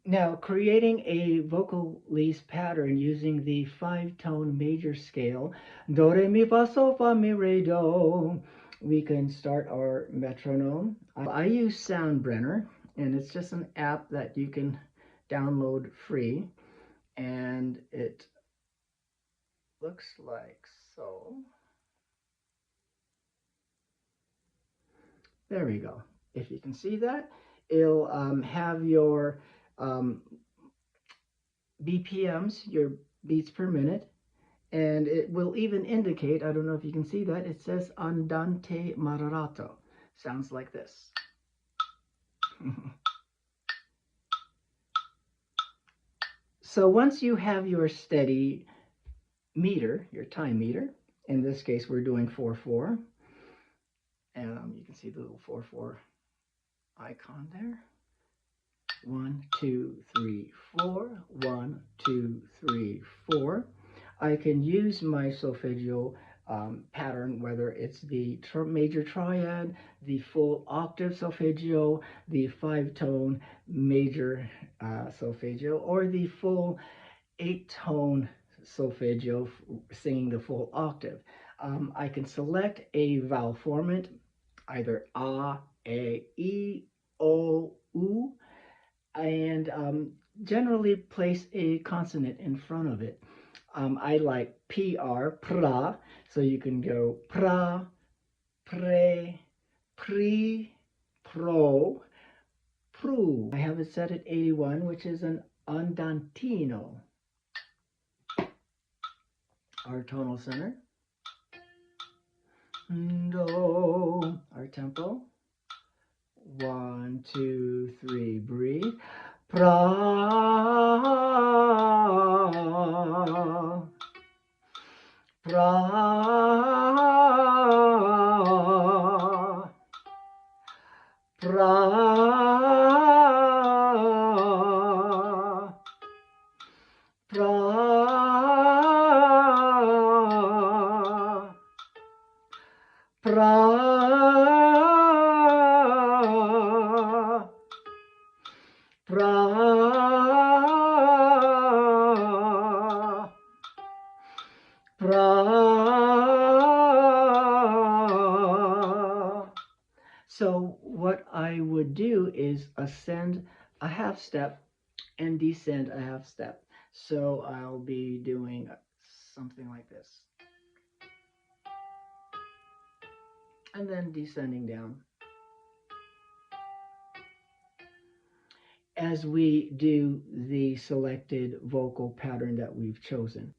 Now, creating a vocalise pattern using the 5-tone major scale, do, re, mi, fa, sol, fa, mi, re, do, we can start our metronome. I use Soundbrenner, and it's just an app that you can download free, and it looks like so. There we go. If you can see that, it'll have your BPMs, your beats per minute, and it will even indicate, I don't know if you can see that, it says andante moderato. Sounds like this. So once you have your steady meter, your time meter, in this case we're doing 4/4, you can see the little 4/4 icon there. 1, 2, 3, 4. 1, 2, 3, 4. I can use my solfeggio pattern, whether it's the major triad, the full octave solfeggio, the 5-tone major solfeggio, or the full 8-tone solfeggio singing the full octave. I can select a vowel format, either a, e, o, u, and generally place a consonant in front of it. I like PR, pra, so you can go pra, pre, pri, pro, pru. I have it set at 81, which is an andantino. Our tonal center. Do, our tempo. 1, 2, 3, breathe. Pra, pra, pra, pra, pra, pra, pra. So what I would do is ascend a half step and descend a half step. So I'll be doing something like this. And then descending down. As we do the selected vocal pattern that we've chosen.